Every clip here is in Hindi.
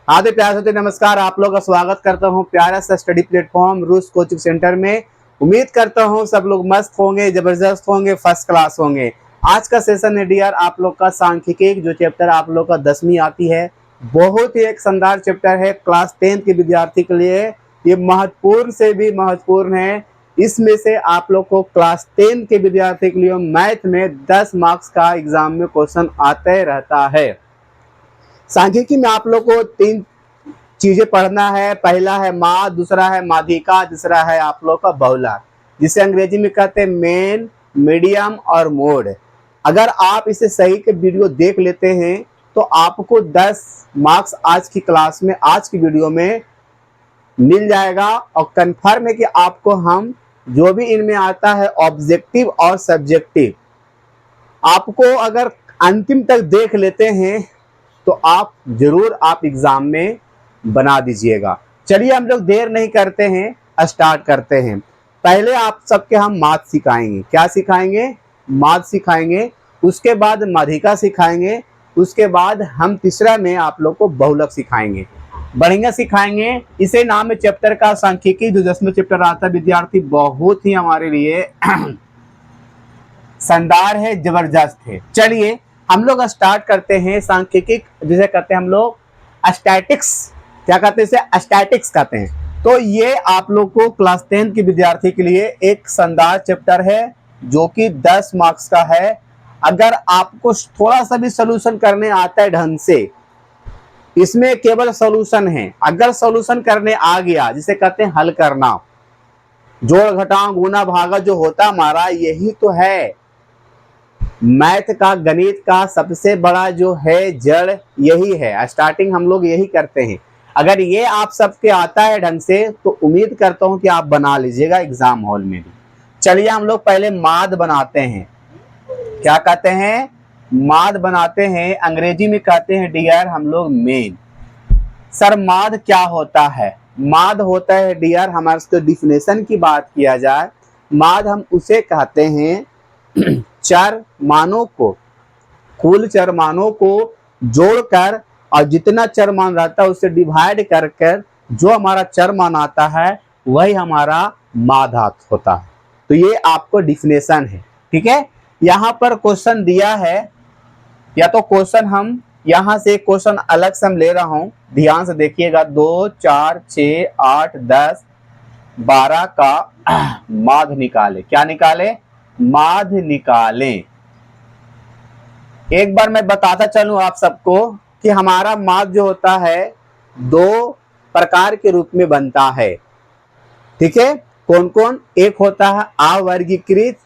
हाँ तो प्यार से नमस्कार, आप लोग का स्वागत करता हूँ प्यारा सा स्टडी प्लेटफॉर्म रूस कोचिंग सेंटर में। उम्मीद करता हूँ सब लोग मस्त होंगे, जबरदस्त होंगे, फर्स्ट क्लास होंगे। आज का सेशन है डियर आप लोग का सांख्यिकी, जो चैप्टर आप लोग का 10वीं आती है। बहुत ही एक शानदार चैप्टर है क्लास 10 के विद्यार्थी के लिए। ये महत्वपूर्ण से भी महत्वपूर्ण है। इसमें से आप लोग को क्लास 10 के विद्यार्थी के लिए मैथ में 10 मार्क्स का एग्जाम में क्वेश्चन आते रहता है। सांख्यिकी में आप लोग को 3 चीजें पढ़ना है। पहला है माद, दूसरा है माध्यिका, तीसरा है आप लोग का बहुलक, जिसे अंग्रेजी में कहते हैं मेन, मीडियम और मोड। अगर आप इसे सही के वीडियो देख लेते हैं तो आपको 10 मार्क्स आज की क्लास में, आज की वीडियो में मिल जाएगा। और कंफर्म है कि आपको हम जो भी इनमें आता है ऑब्जेक्टिव और सब्जेक्टिव, आपको अगर अंतिम तक देख लेते हैं तो आप जरूर आप एग्जाम में बना दीजिएगा। चलिए हम लोग देर नहीं करते हैं, स्टार्ट करते हैं। पहले आप सबके हम माथ सिखाएंगे। क्या सिखाएंगे? माथ सिखाएंगे। उसके बाद माध्यिका सिखाएंगे। उसके बाद हम तीसरा में आप लोग को बहुलक सिखाएंगे, बढ़िया सिखाएंगे। इसे नाम है चैप्टर का सांख्यिकी, जो 10वां चैप्टर आता है विद्यार्थी, बहुत ही हमारे लिए शानदार है, जबरदस्त है। चलिए हम लोग स्टार्ट करते हैं सांख्यिकी, जिसे कहते हैं हम लोग स्टैटिक्स। क्या कहते हैं इसे? स्टैटिक्स कहते हैं। तो ये आप लोग को क्लास 10 के विद्यार्थी के लिए एक शानदार चैप्टर है, जो कि 10 मार्क्स का है। अगर आपको थोड़ा सा भी सोल्यूशन करने आता है ढंग से, इसमें केवल सोल्यूशन है। अगर सोल्यूशन करने आ गया, जिसे कहते हैं हल करना, जोड़ घटाव गुना भागा जो होता हमारा, यही तो है मैथ का, गणित का सबसे बड़ा जो है जड़ यही है। स्टार्टिंग हम लोग यही करते हैं। अगर ये आप सबके आता है ढंग से तो उम्मीद करता हूं कि आप बना लीजिएगा एग्जाम हॉल में भी। चलिए हम लोग पहले माद बनाते हैं। क्या कहते हैं? माद बनाते हैं। अंग्रेजी में कहते हैं डियर हम लोग मेन। सर माद क्या होता है? माद होता है डियर, हमारे उसके डिफिनेशन की बात किया जाए, माद हम उसे कहते हैं चर मानों को, कुल चर मानों को जोड़कर और जितना चर मान रहता है उससे डिवाइड कर कर जो हमारा चर मान आता है वही हमारा मादात होता है। तो ये आपको डिफिनेशन है, ठीक है। यहाँ पर क्वेश्चन दिया है, या तो क्वेश्चन हम यहाँ से क्वेश्चन अलग से हम ले रहा हूं, ध्यान से देखिएगा। 2, 4, 6, 8, 10, 12 का माध निकाले। क्या निकाले? माध निकाले। एक बार मैं बताता चलूं आप सबको कि हमारा माध जो होता है 2 प्रकार के रूप में बनता है, ठीक है। कौन कौन? एक होता है अवर्गीकृत,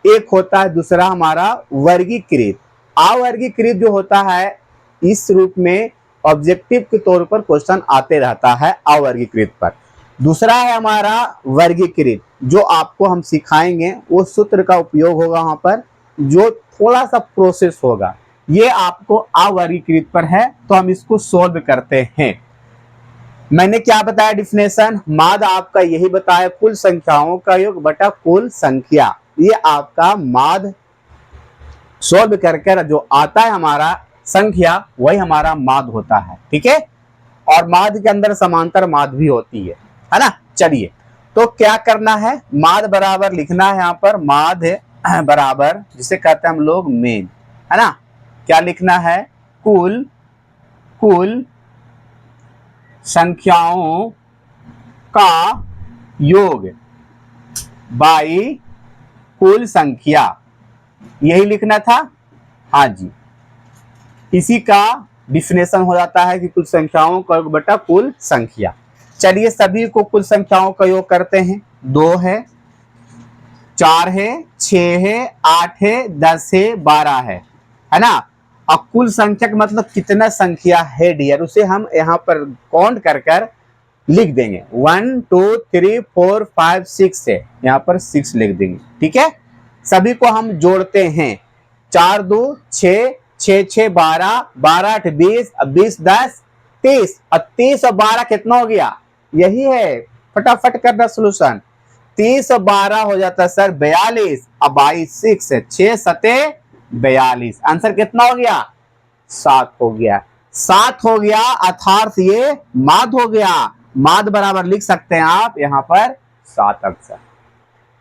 एक होता है दूसरा हमारा वर्गीकृत। अवर्गीकृत जो होता है, इस रूप में ऑब्जेक्टिव के तौर पर क्वेश्चन आते रहता है अवर्गीकृत पर। दूसरा है हमारा वर्गीकृत, जो आपको हम सिखाएंगे। वो सूत्र का उपयोग होगा वहां पर, जो थोड़ा सा प्रोसेस होगा। ये आपको अवर्गीकृत पर है, तो हम इसको सोल्व करते हैं। मैंने क्या बताया डिफिनेशन? माद आपका यही बताया, कुल संख्याओं का योग बटा कुल संख्या। ये आपका माद सोल्व कर जो आता है हमारा संख्या, वही हमारा माद होता है, ठीक है। और माद के अंदर समांतर माद भी होती है ना। चलिए तो क्या करना है? माद बराबर लिखना है यहाँ पर, माद बराबर जिसे कहते हैं हम लोग मेन, है ना। क्या लिखना है? कुल संख्याओं का योग बाई कुल संख्या, यही लिखना था। हाँ जी, इसी का डिफिनेशन हो जाता है कि कुल संख्याओं का योग बटा कुल संख्या। चलिए सभी को कुल संख्याओं का योग करते हैं। 2 है, 4 है, 6 है, 8 है, 10 है, 12 है ना। और कुल संख्या का मतलब कितना संख्या है डियर, उसे हम यहाँ पर काउंट कर कर लिख देंगे। 1 2 3 4 5 6 है, यहाँ पर 6 लिख देंगे, ठीक है। सभी को हम जोड़ते हैं। 4 2 6, 6 6 12, 12 8 20, 20 10 30, और 30 और 12 कितना हो गया? यही है, फटाफट करना सोल्यूशन। 30 और 12 हो जाता है सर 42, अब 22 6 है, 6 7 42। आंसर कितना हो गया? 7 हो गया। 7 हो गया अर्थात ये माद हो गया। माद बराबर लिख सकते हैं आप यहां पर 7 अक्षर।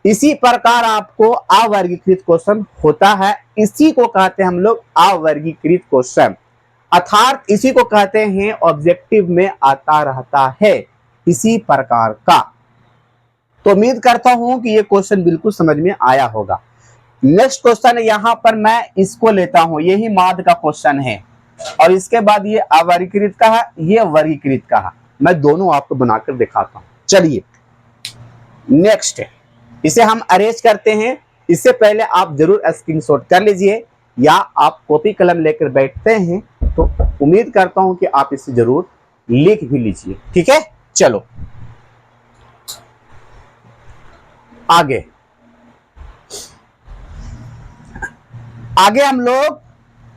इसी प्रकार आपको अवर्गीकृत क्वेश्चन होता है, इसी को कहते हैं हम लोग अवर्गीकृत क्वेश्चन, अर्थात इसी को कहते हैं ऑब्जेक्टिव में आता रहता है इसी प्रकार का। तो उम्मीद करता हूं कि ये क्वेश्चन बिल्कुल समझ में आया होगा। नेक्स्ट क्वेश्चन यहां पर मैं इसको लेता हूं, यही माद का क्वेश्चन है और इसके बाद ये अवर्गीकृत का है, ये वर्गीकृत का है। मैं दोनों आपको बनाकर दिखाता हूं। चलिए नेक्स्ट है, इसे हम अरेंज करते हैं। इससे पहले आप जरूर स्क्रीनशॉट कर लीजिए या आप कॉपी कलम लेकर बैठते हैं तो उम्मीद करता हूं कि आप इसे जरूर लिख भी लीजिए। ठीक है, चलो आगे हम लोग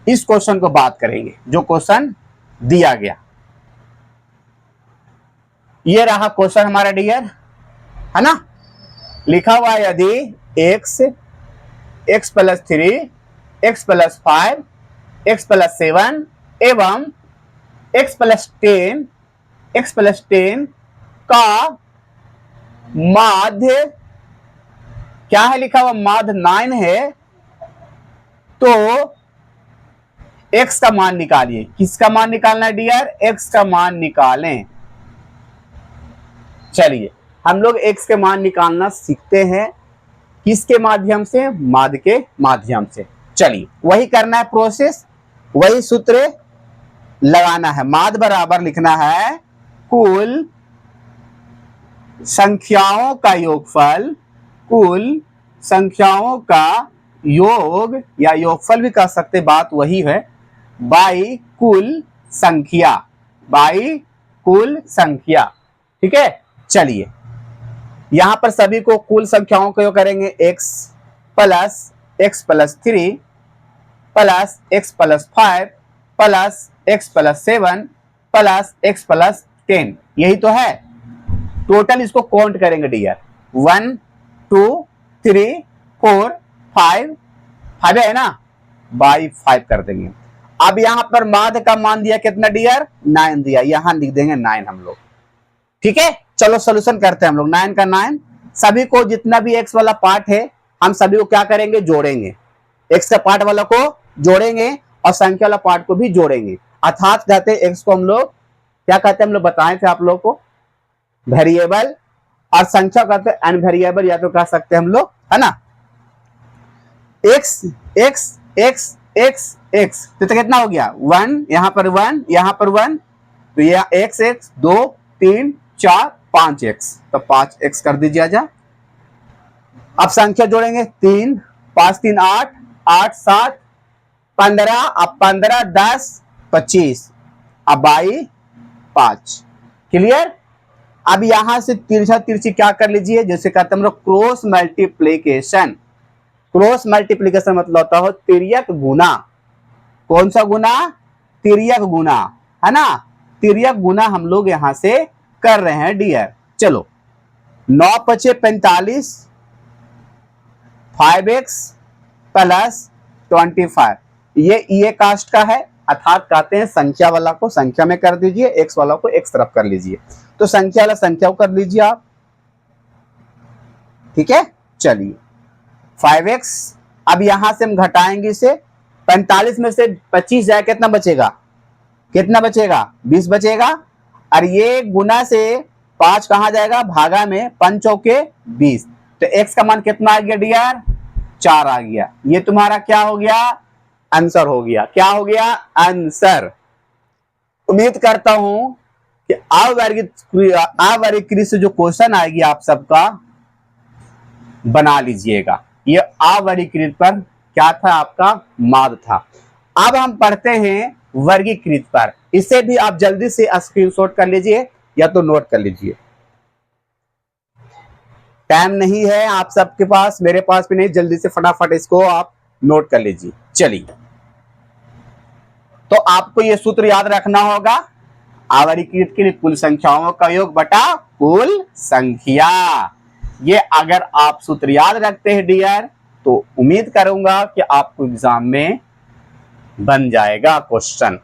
इस क्वेश्चन को बात करेंगे जो क्वेश्चन दिया गया। ये रहा क्वेश्चन हमारा डियर, है ना। लिखा हुआ है यदि x + 3 x + 5 x + 7 एवं x + 10 का माध्य क्या है, लिखा हुआ माध्य 9 है, तो x का मान निकालिए। किसका मान निकालना है डियर, x का मान निकालें। चलिए हम लोग x के मान निकालना सीखते हैं, किसके माध्यम से, माध्य के माध्यम से। चलिए वही करना है प्रोसेस, वही सूत्र लगाना है। माध्य बराबर लिखना है कुल संख्याओं का योगफल, कुल संख्याओं का योग या योगफल भी कह सकते, बात वही है, बाई कुल संख्या, बाई कुल संख्या। ठीक है, चलिए यहां पर सभी को कुल संख्याओं का योग करेंगे। x + 3 plus x + 5 plus x + 7 plus x + 10, यही तो है। टोटल इसको काउंट करेंगे डियर, 1 2 3 4 5 है ना, बाई 5 कर देंगे। अब यहां पर माध्य का मान दिया कितना डियर, 9 दिया, यहां लिख देंगे 9 हम लोग। ठीक है, चलो सॉल्यूशन करते हैं हम लोग। 9 का 9, सभी को जितना भी x वाला पार्ट है हम सभी को क्या करेंगे, जोड़ेंगे। x का पार्ट वाला को जोड़ेंगे और संख्या वाला पार्ट को भी जोड़ेंगे। अर्थात कहते हैं x को हम लोग क्या कहते हैं, हम लोग बताए थे आप लोग को, वेरिएबल, और संख्या कहते हैं अनवेरिएबल, या तो कह सकते हैं हम लोग, है ना। x x x x x तो कितना हो गया, 1, यहां पर 1, यहां पर 1, तो ये x x 2 3 4 5x, तो 5x कर दीजिए जा। अब संख्या जोड़ेंगे, 3 5 3 8 8 7 15, अब 15 10 25, अब बाई 5। क्लियर। अब यहां से तिरछा तिरछी क्या कर लीजिए, जैसे कहते हैं हम लोग क्रॉस मल्टीप्लीकेशन। क्रॉस मल्टीप्लीकेशन मतलब होता है तिर्यक गुना। कौन सा गुना, तिर्यक गुना, है ना। तिर्यक गुना हम लोग यहां से कर रहे हैं डियर। चलो 9 × 5 = 45, 5x + 25, ये कास्ट का है, अर्थात कहते हैं संख्या वाला को संख्या में कर दीजिए, x वाला को x तरफ कर लीजिए। तो संख्या वाला संख्या को कर लीजिए आप। ठीक है, चलिए 5x, अब यहां से हम घटाएंगे इसे, 45 में से 25 जाए कितना बचेगा, कितना बचेगा, 20 बचेगा। और ये गुना से 5 कहां जाएगा, भागा में, 5 चौके 20, तो x का मान कितना आ गया डियर, 4 आ गया। ये तुम्हारा क्या हो गया, आंसर हो गया। क्या हो गया, आंसर। उम्मीद करता हूं कि अवर्गीकृत से जो क्वेश्चन आएगी आप सबका बना लीजिएगा। ये अवर्गीकृत पर क्या था, आपका माद था। अब हम पढ़ते हैं वर्गीकृत पर, इसे भी आप जल्दी से स्क्रीनशॉट कर लीजिए या तो नोट कर लीजिए। टाइम नहीं है आप सबके पास, मेरे पास भी नहीं, जल्दी से फटाफट इसको आप नोट कर लीजिए। चलिए, तो आपको ये सूत्र याद रखना होगा, अवर्गीकृत के लिए कुल संख्याओं का योग बटा कुल संख्या। ये अगर आप सूत्र याद रखते हैं डियर, तो उम्मीद करूंगा कि आपको एग्जाम में बन जाएगा क्वेश्चन।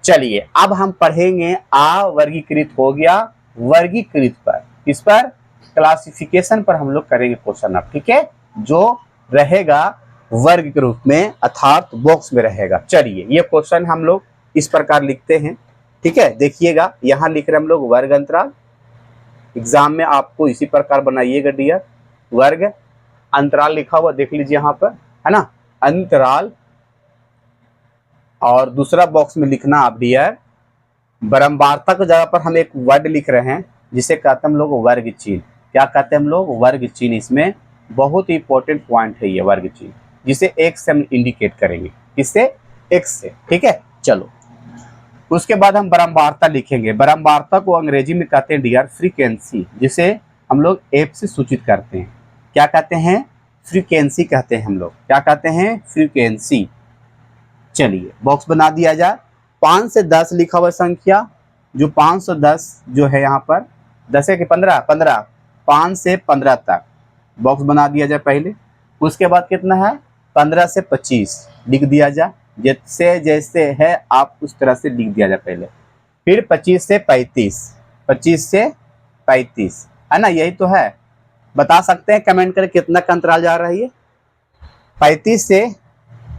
चलिए अब हम पढ़ेंगे अवर्गीकृत हो गया वर्गीकृत पर, इस पर क्लासिफिकेशन पर हम लोग करेंगे क्वेश्चन अब, ठीक है, जो रहेगा वर्ग के रूप में अर्थात बॉक्स में रहेगा। चलिए ये क्वेश्चन हम लोग इस प्रकार लिखते हैं, ठीक है, देखिएगा यहाँ लिख रहे हम लोग वर्ग अंतराल, एग्जाम में आपको इसी प्रकार बनाइएगा डियर, वर्ग अंतराल लिखा हुआ देख लीजिए यहाँ पर, है ना, अंतराल, और दूसरा बॉक्स में लिखना आप डियर बारंबारता की जगह पर हम एक वर्ड लिख रहे हैं जिसे कहते हैं हम लोग वर्ग चिन्ह। क्या कहते हैं हम लोग? वर्ग चिन्ह। इसमें बहुत ही इंपॉर्टेंट पॉइंट है ये वर्ग चिन्ह, जिसे एक्स से हम इंडिकेट करेंगे, किससे? एक्स से, ठीक है। चलो उसके बाद हम बारंबारता लिखेंगे। बारंबारता को अंग्रेजी में कहते हैं डियर फ्रीक्वेंसी, जिसे हम लोग एफ से सूचित करते हैं। क्या कहते हैं? फ्रीक्वेंसी कहते हैं हम लोग। क्या कहते हैं? फ्रीक्वेंसी। चलिए बॉक्स बना दिया जाए। 5 से 10 लिखा हुआ संख्या, जो 510 जो है यहाँ पर 10 है कि 15, 5 से 15 तक बॉक्स बना दिया जाए पहले। उसके बाद कितना है? 15 से 25 लिख दिया जाए, जैसे जैसे है आप उस तरह से लिख दिया जाए पहले। फिर 25 से 35, 25 से 35, है ना, यही तो है। बता सकते हैं कमेंट करके कितना का अंतराल जा रहा है ये? 35 से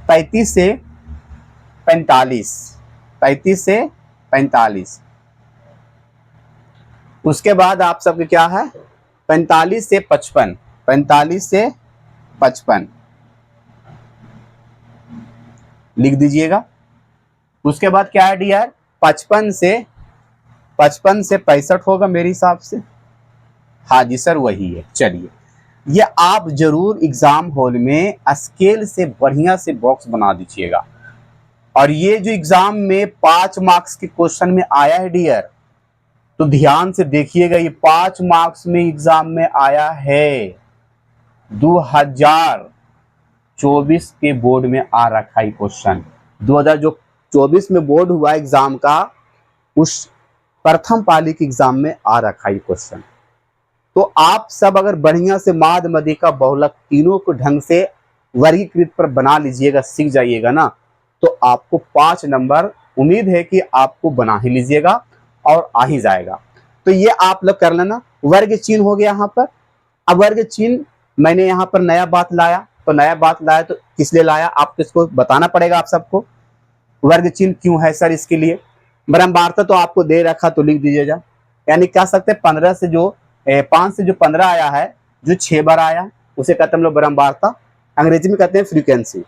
45, 35 से 45। उसके बाद आप सबके क्या है? 45 से 55, 45 से 55 लिख दीजिएगा। उसके बाद क्या है डियर? 55 से 65 होगा मेरे हिसाब से। हाँ जी सर वही है। चलिए ये आप जरूर एग्जाम हॉल में स्केल से बढ़िया से बॉक्स बना दीजिएगा। और ये जो एग्जाम में 5 मार्क्स के क्वेश्चन में आया है डियर, तो ध्यान से देखिएगा, ये 5 मार्क्स में एग्जाम में आया है। 2024 के बोर्ड में आ रखा है क्वेश्चन। 2024 में बोर्ड हुआ एग्जाम का, उस प्रथम पाली के एग्जाम में आ रखा है क्वेश्चन। तो आप सब अगर बढ़िया से माद मदिका बहुलक तीनों को ढंग से वर्गीकृत पर बना लीजिएगा, सीख जाइएगा ना, तो आपको 5 नंबर उम्मीद है कि आपको बना ही लीजिएगा और आ ही जाएगा। तो ये आप लोग कर लेना। वर्ग चिन्ह हो गया यहाँ पर। अब वर्ग चिन्ह मैंने यहाँ पर नया बात लाया, तो नया बात लाया तो किस लिए लाया आपको इसको बताना पड़ेगा आप सबको। वर्ग चिन्ह क्यों है सर? इसके लिए बारंबारता तो आपको दे रखा, तो लिख दीजिएगा। यानी कह सकते 15 से जो 5 से जो 15 आया है, जो 6 बार आया, उसे कहते हैं हम लोग बारंबारता, अंग्रेजी में कहते हैं फ्रीक्वेंसी।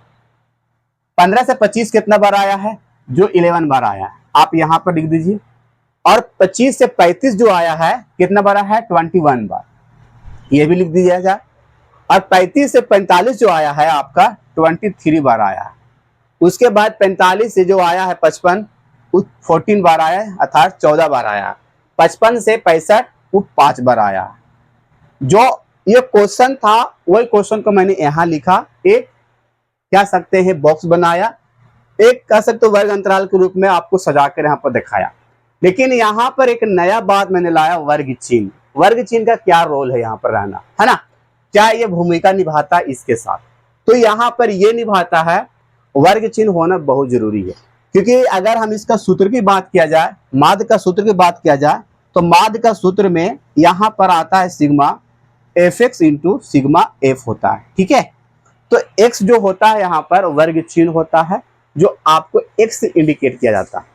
15 से 25 कितना बार आया है? जो 11 बार आया है, आप यहाँ पर लिख दीजिए। और 25 से 35 जो आया है कितना बार है? 21 बार, ये भी लिख दीजिए जाए। और 35 से 45 जो आया है आपका 23 बार आया है। उसके बाद 45 से जो आया है 55, 14 बार आया है, अर्थात 14 बार आया है। 55 से 65 वो 5 बार आया है। जो ये क्वेश्चन था वही क्वेश्चन को मैंने यहाँ लिखा, एक कह सकते हैं बॉक्स बनाया, एक कह सकते वर्ग अंतराल के रूप में आपको सजा कर यहाँ पर दिखाया। लेकिन यहाँ पर एक नया बात मैंने लाया, वर्ग चिन्ह। वर्ग चिन्ह का क्या रोल है यहाँ पर रहना, है ना, क्या ये भूमिका निभाता है इसके साथ? तो यहाँ पर ये निभाता है, वर्ग चिन्ह होना बहुत जरूरी है। क्योंकि अगर हम इसका सूत्र की बात किया जाए, माध्य का सूत्र की बात किया जाए, तो माध्य का सूत्र में यहाँ पर आता है sigma F x into sigma F होता है, ठीक है। तो एक्स जो होता है यहाँ पर वर्ग चिन्ह होता है, जो आपको एक्स से इंडिकेट किया जाता है।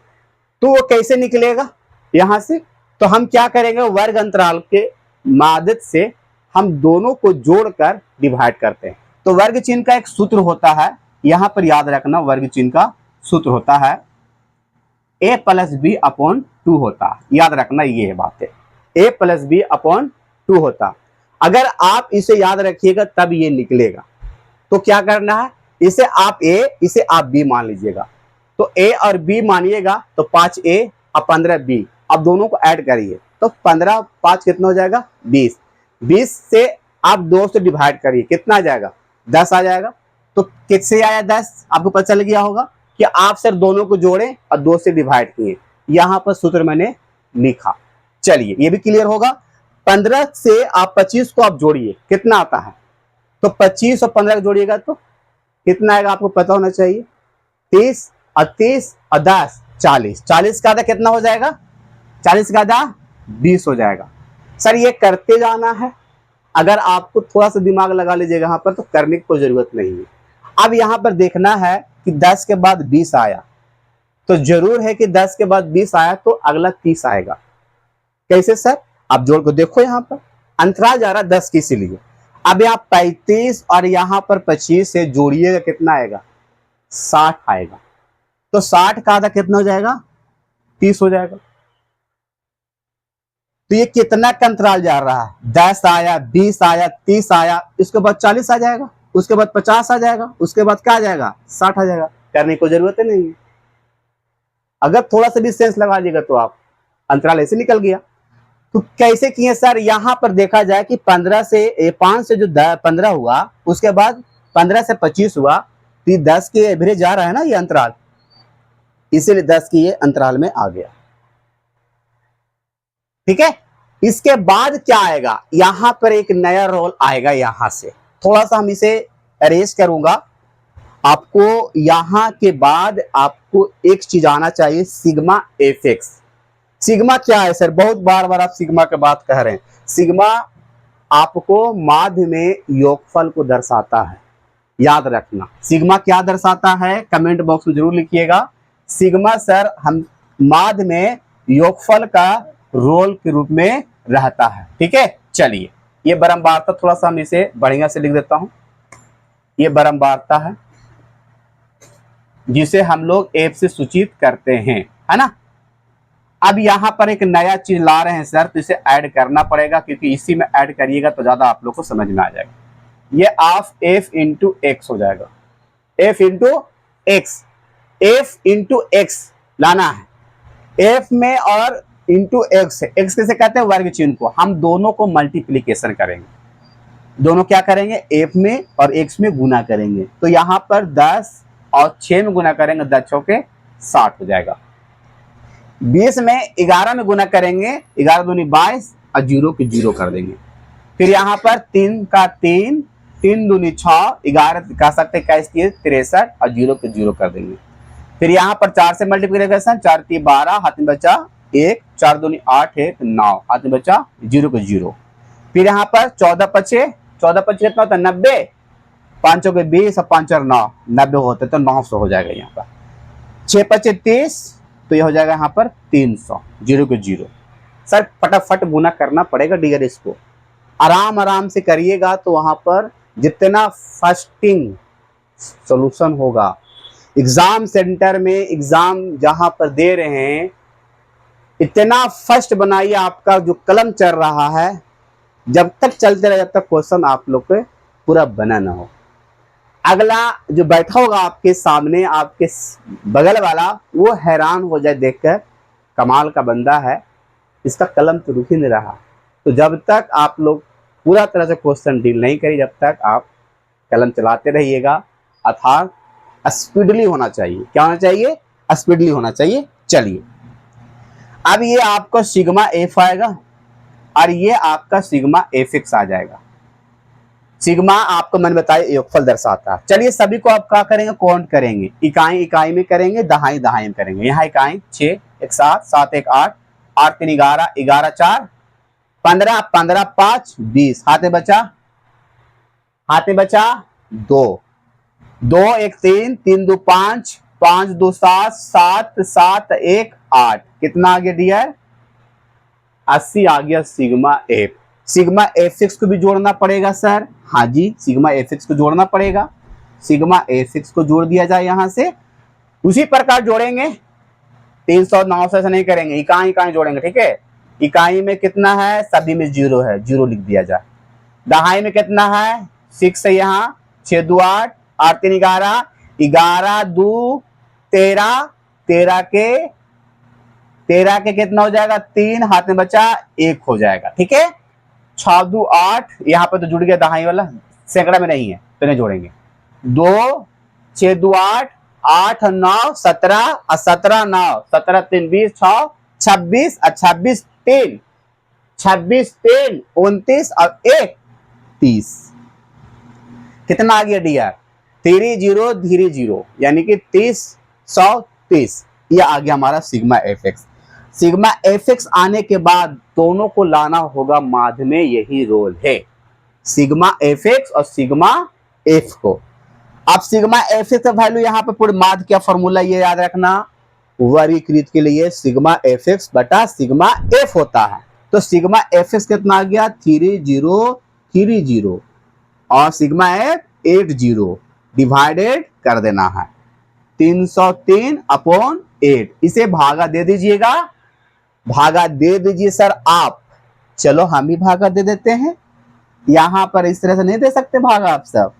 तो वो कैसे निकलेगा यहाँ से? तो हम क्या करेंगे, वर्ग अंतराल के मदद से हम दोनों को जोड़कर डिवाइड करते हैं। तो वर्ग चिन्ह का एक सूत्र होता है, यहाँ पर याद रखना, वर्ग चिन्ह का सूत्र होता है a प्लस बी अपॉन 2 होता है। याद रखना ये है बात है, a प्लस बी अपॉन 2 होता। अगर आप इसे याद रखिएगा तब ये निकलेगा। तो क्या करना है, इसे आप a, इसे आप b मान लीजिएगा। तो a और b मानिएगा तो 5a और 15b, अब दोनों को ऐड करिए तो 15 5 कितना हो जाएगा? 20। 20 से आप 2 से डिवाइड करिए, कितना आ जाएगा? 10 आ जाएगा। तो किससे आया 10? आपको पता चल गया होगा कि आप सर दोनों को जोड़े और 2 से डिवाइड किए। यहाँ पर सूत्र मैंने लिखा। चलिए ये भी क्लियर होगा। 15 से आप 25 को आप जोड़िए, कितना आता है? तो 25 और 15 जोड़िएगा तो कितना आएगा आपको पता होना चाहिए? 30 और 30 और 10, 40, 40 का आधा कितना हो जाएगा, 40 का आधा 20 हो जाएगा। सर ये करते जाना है, अगर आपको थोड़ा सा दिमाग लगा लीजिएगा यहाँ पर तो करने की कोई जरूरत नहीं है। अब यहाँ पर देखना है कि 10 के बाद 20 आया, तो जरूर है कि 10 के बाद 20 आया तो अगला 30 आएगा। कैसे सर, आप जोड़ को देखो, यहाँ पर अंतराल जा रहा 10 की, इसीलिए अब यहाँ 35 और यहाँ पर 25 से जोड़िएगा, कितना आएगा, 60 आएगा। तो 60 का आधा कितना हो जाएगा, 30 हो जाएगा। तो ये कितना का अंतराल जा रहा है, 10 आया, 20 आया, 30 आया, इसके बाद 40 आ जाएगा, उसके बाद 50 आ जाएगा, उसके बाद क्या आ जाएगा, 60 आ जाएगा। करने की जरूरत ही नहीं है। अगर थोड़ा सा भी सेंस लगा लीजिएगा तो आप अंतराल ऐसे निकल गया। तो कैसे किए सर, यहां पर देखा जाए कि 15 से 5 से जो 15 हुआ, उसके बाद 15 से 25 हुआ, तो ये 10 के एवरेज जा रहा है ना ये अंतराल, इसीलिए 10 की ये अंतराल में आ गया। ठीक है, इसके बाद क्या आएगा, यहां पर एक नया रोल आएगा। यहां से थोड़ा सा हम इसे अरेंज करूंगा आपको। यहां के बाद आपको एक चीज आना चाहिए, सिग्मा एफ एक्स। सिग्मा क्या है सर, बहुत बार बार आप सिग्मा की बात कह रहे हैं। सिग्मा आपको माध्य में योगफल को दर्शाता है, याद रखना। सिग्मा क्या दर्शाता है, कमेंट बॉक्स में जरूर लिखिएगा। सिग्मा सर हम माध्य में योगफल का रोल के रूप में रहता है। ठीक है, चलिए ये बरमवार्ता थोड़ा सा हम इसे बढ़िया से लिख देता हूं। ये बरमवार्ता है जिसे हम लोग एफ से सूचित करते हैं, है ना। अब यहां पर एक नया चीज ला रहे हैं सर, तो इसे ऐड करना पड़ेगा, क्योंकि इसी में ऐड करिएगा तो ज्यादा आप लोग को समझ में आ जाएगा। ये ऑफ एफ इंटू एक्स हो जाएगा, F into x, F into x लाना है। एफ में और इंटू एक्स, एक्स कैसे कहते हैं, वर्ग चिन्ह को हम दोनों को मल्टीप्लीकेशन करेंगे, दोनों क्या करेंगे, एफ में और एक्स में गुना करेंगे। तो यहां पर 10 और 6 में गुना करेंगे, 10 छके 60 हो जाएगा। 20 में 11 में गुना करेंगे, 11 दूनी 22 और 0 के 0 कर देंगे। फिर यहाँ पर 3 का 3, 3 दूनी 6, 11 कह सकते 63 और 0 के 0 कर देंगे। फिर यहाँ पर 4 से मल्टीप्लिकेशन, 4 3 12, हाथ में बचा 1, 4 दूनी 8 है 9, हाथ में बचा 0 के 0। फिर यहाँ पर 14 पचे, 14 पचे कितना होता है 90, 5 के 20 और 5 और 9, 90 होते तो 900 हो जाएगा। यहाँ पर 6 पचे 30, तो ये हो जाएगा यहाँ पर 300, 0 के 0। सर फटाफट गुना करना पड़ेगा डियर, इसको आराम आराम से करिएगा तो वहां पर जितना फास्टिंग सॉल्यूशन होगा, एग्जाम सेंटर में एग्जाम जहां पर दे रहे हैं, इतना फर्स्ट बनाइए। आपका जो कलम चल रहा है जब तक चलते रहे, जब तक क्वेश्चन आप लोग के पूरा बना ना हो। अगला जो बैठा होगा आपके सामने, आपके बगल वाला, वो हैरान हो जाए देखकर, कमाल का बंदा है, इसका कलम तो रुक ही नहीं रहा। तो जब तक आप लोग पूरा तरह से क्वेश्चन डील नहीं करिए, जब तक आप कलम चलाते रहिएगा, अर्थात स्पीडली होना चाहिए। क्या होना चाहिए, स्पीडली होना चाहिए। चलिए अब ये आपका सिग्मा एफ आएगा और ये आपका सिग्मा एफ एक्स आ जाएगा। सिग्मा आपको मैंने बताया योगफल दर्शाता है। चलिए सभी को आप क्या करेंगे, काउंट करेंगे, इकाई इकाई में करेंगे, दहाई दहाई में करेंगे। यहाँ इकाई 6 1 7 7 1 8, 8 3 11, 11 4 15, 15 5 20, हाथ में बचा 2, 2 1 3, 3 2 5, 5 2 7, 7 7 1 8, कितना आ गया डियर, 80 आ गया sigma F. Sigma F six को भी जोड़ना पड़ेगा सर, हाँ जी सिग्मा एफ सिक्स को जोड़ना पड़ेगा। सिग्मा एफ सिक्स को जोड़ दिया जाए यहां से, उसी प्रकार जोड़ेंगे, 300 900 से नहीं करेंगे, इकाई इकाई जोड़ेंगे। ठीक है, इकाई में कितना है, सभी में 0 है, 0 लिख दिया जाए। दहाई में कितना है, 6 है यहाँ, 6 2 8, 8 3 11, 11 2 13, 13 के कितना हो जाएगा 3, हाथ में बचा 1 हो जाएगा। ठीक है, 6 2 8, यहाँ पे तो जुड़ गया दहाई वाला, सैकड़ा में नहीं है तो नहीं जोड़ेंगे। 2 6 2 8, 8 9 17 और 17 9, 17 3 20, 6 26 और 26 3, 26 3 29 और 1 30, कितना आ गया डियर, 30 0 0, यानी कि 30 130। ये आ गया हमारा sigma F x. Sigma F x आने के बाद दोनों को लाना होगा माध्य में, यही रोल है, सिग्मा एफ एक्स और सिग्मा एफ को। अब सिग्मा एफ एक्स का वैल्यू यहाँ पे पूरे माध्य का फॉर्मूला ये याद रखना, वर्गीकृत के लिए सिग्मा एफ एक्स बटा सिग्मा एफ होता है। तो सिग्मा एफ एक्स कितना आ गया 3030 और सिग्मा एफ 80 डिवाइडेड कर देना है 303/8। इसे भागा दे दीजिएगा, भागा दे दीजिए सर आप, चलो हम ही भागा दे देते हैं, यहां पर इस तरह से नहीं दे सकते भागा आप सब।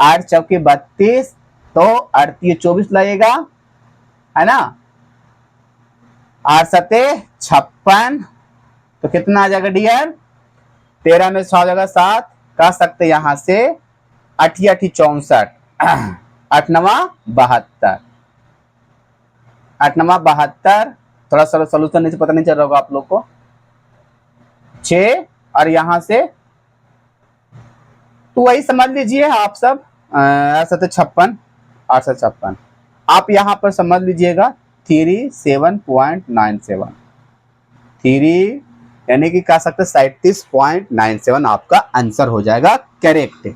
8 चौके 32 तो 38 24 लगेगा है ना, 8 सते 56 तो कितना आ जाएगा डियर, 13 में 6 जगह 7 कह सकते यहां से 8 8 64 8 9 72 8 9 72, थोड़ा सा सोल्यूशन नहीं पता नहीं चल रहा होगा आप लोग को, 6 और यहां से तो वही समझ लीजिए आप सब 56 856 आप यहां पर समझ लीजिएगा 37.97 3 यानी कि कह सकते 37.97 आपका आंसर हो जाएगा करेक्ट।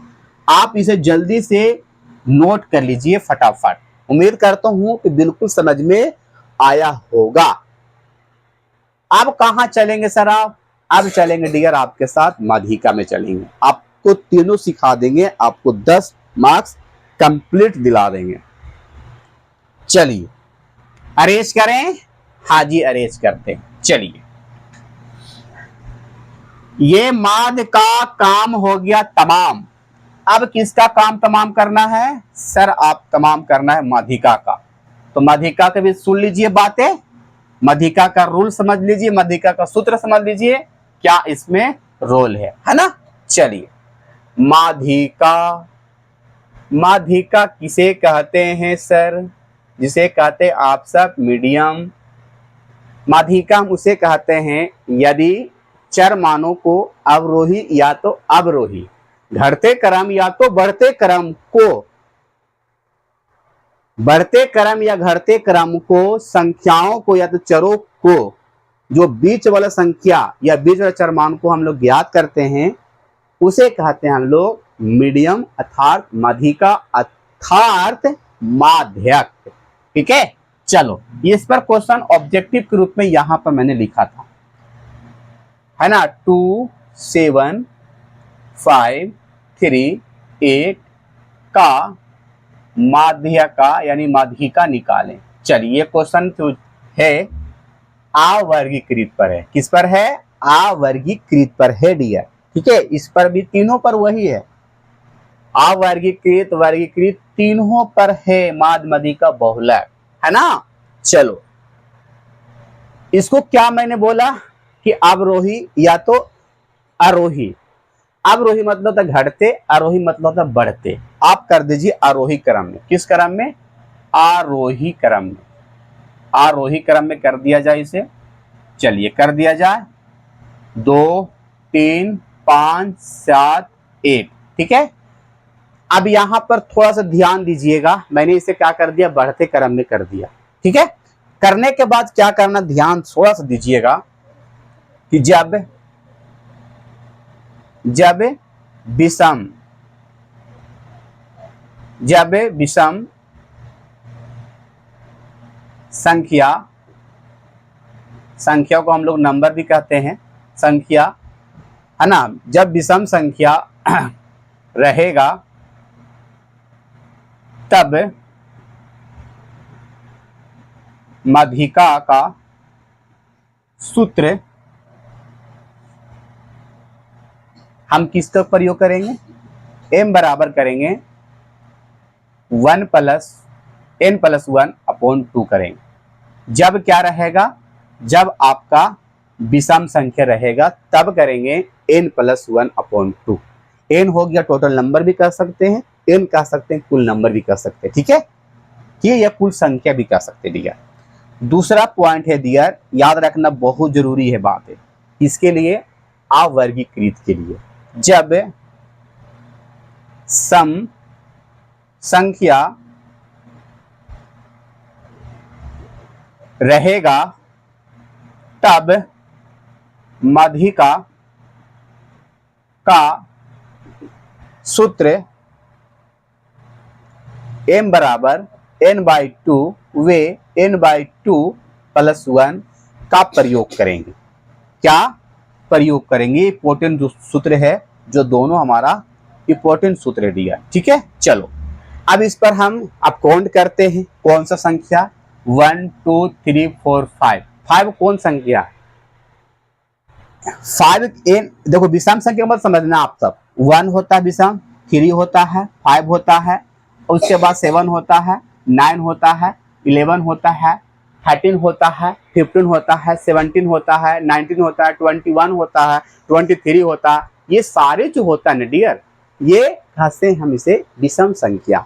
आप इसे जल्दी से नोट कर लीजिए फटाफट, उम्मीद करता हूं कि बिल्कुल समझ में आया होगा। अब कहां चलेंगे सर आप, अब चलेंगे डियर आपके साथ माध्यिका में चलेंगे, आपको तीनों सिखा देंगे, आपको 10 मार्क्स कंप्लीट दिला देंगे। चलिए अरेंज करें, हाँ जी अरेंज करते हैं। चलिए ये माध्य का काम हो गया तमाम, अब किसका काम तमाम करना है सर, आप तमाम करना है माध्यिका का। तो माध्यिका के भी सुन लीजिए बातें, माध्यिका का रूल समझ लीजिए, माध्यिका का सूत्र समझ लीजिए, क्या इसमें रोल है ना। चलिए माध्यिका, माध्यिका किसे कहते हैं सर, जिसे कहते आप सब मीडियम। माध्यिका हम उसे कहते हैं यदि चर मानों को अवरोही या तो अवरोही, घटते क्रम या तो बढ़ते क्रम को, बढ़ते क्रम या घटते क्रम को, संख्याओं को या तो चरों को, जो बीच वाला संख्या या बीच वाला चर मान को हम लोग ज्ञात करते हैं उसे कहते हैं हम लोग मीडियम अर्थात माध्यिका अर्थात माध्यक। ठीक है, चलो इस पर क्वेश्चन ऑब्जेक्टिव के रूप में यहां पर मैंने लिखा था है ना, 2 7 5 3 8 का माध्यका यानी माध्यिका निकालें। चलिए ये क्वेश्चन जो है अवर्गीकृत पर है, किस पर है, अवर्गीकृत पर है डियर। ठीक है, इस पर भी तीनों पर वही है, अवर्गीकृत वर्गीकृत तीनों पर है माध्य माध्यिका बहुलक है ना। चलो इसको क्या मैंने बोला कि अवरोही या तो आरोही, अवरोही मतलब होता घटते, आरोही मतलब होता बढ़ते, आप कर दीजिए आरोही क्रम में। किस क्रम में, आरोही क्रम में, आरोही क्रम में कर दिया जाए इसे। चलिए कर दिया जाए 2 3 5 7 1। ठीक है, अब यहां पर थोड़ा सा ध्यान दीजिएगा, मैंने इसे क्या कर दिया बढ़ते क्रम में कर दिया। ठीक है, करने के बाद क्या करना, ध्यान थोड़ा सा दीजिएगा कि जब विषम, जब विषम संख्या, संख्या को हम लोग नंबर भी कहते हैं संख्या है ना, जब विषम संख्या रहेगा तब माध्यिका का सूत्र हम किसका प्रयोग करेंगे, m बराबर करेंगे 1 + n+1/2 करेंगे। जब क्या रहेगा, जब आपका विषम संख्या रहेगा तब करेंगे n+1/2। n हो गया टोटल नंबर भी कह सकते हैं, n कह सकते हैं कुल नंबर भी कह सकते हैं। ठीक है, ये कुल संख्या भी कह सकते हैं डियर। दूसरा पॉइंट है डियर, याद रखना बहुत जरूरी है बात है इसके लिए, अवर्गीकृत के लिए, जब सम संख्या रहेगा तब माध्यिका का सूत्र m बराबर n/2 वे n/2 प्लस 1 का प्रयोग करेंगे। क्या प्रयोग करेंगे? इंपॉर्टेंट जो सूत्र है, जो दोनों हमारा इंपॉर्टेंट सूत्र दिया, ठीक है। चलो अब इस पर हम अब काउंट करते हैं। कौन सा संख्या? 1 2 3 4 5। 5 कौन संख्या? 5 एन, देखो विषम संख्या मत समझना आप सब। 1 होता है विषम, 3 होता है, 5 होता है, उसके बाद 7 होता है, 9 होता है, 11 होता है, 13 होता है, 15 होता है, 17 होता है, 19 होता है, 21 होता है, 23 होता है। ये सारे जो होता है ना डियर, ये कहते हैं हम इसे विषम संख्या,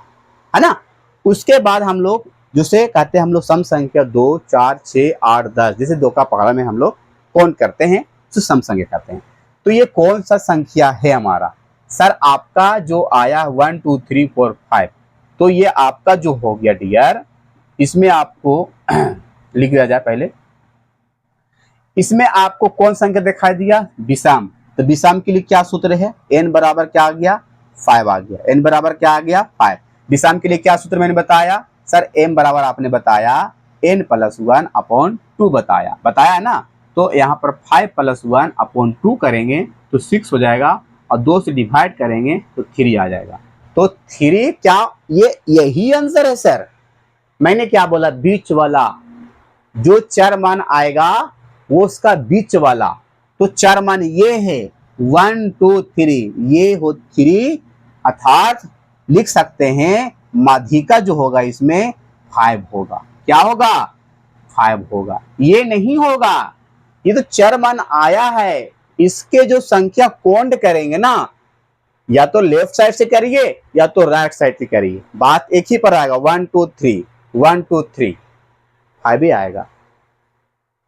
है ना। उसके बाद हम लोग जिसे कहते हैं हम लोग सम संख्या 2 4 6 8 10, जैसे 2 का पकड़ा में हम लोग कौन करते हैं तो सम संख्या कहते हैं। तो ये कौन सा संख्या है हमारा? सर आपका जो आया 1 2 3 4 5, तो ये आपका जो हो गया डियर, इसमें आपको लिख दिया जाए पहले। इसमें आपको कौन संख्या दिखाई दिया? विषम। तो विषम के लिए क्या सूत्र है? n बराबर क्या आ गया? 5 आ गया। n बराबर क्या आ गया? 5। विषम के लिए क्या सूत्र मैंने बताया? सर m बराबर आपने बताया n प्लस 1 अपॉन 2 बताया है ना। तो यहाँ पर 5 प्लस 1 अपॉन 2 करेंगे तो 6 हो जाएगा, और 2 से डिवाइड करेंगे तो 3 आ जाएगा। तो 3 क्या, ये यही आंसर है सर। मैंने क्या बोला? बीच वाला जो चार मान आएगा वो उसका बीच वाला। तो चार मान ये है 1 2 3, ये हो 3, अर्थात लिख सकते हैं माध्यिका जो होगा इसमें 5 होगा। क्या होगा? 5 होगा। ये नहीं होगा, ये तो चार मान आया है, इसके जो संख्या काउंट करेंगे ना, या तो लेफ्ट साइड से करिए या तो राइट साइड से करिए, बात एक ही पर आएगा। 1 2 3 1 2 3 5 ही आएगा,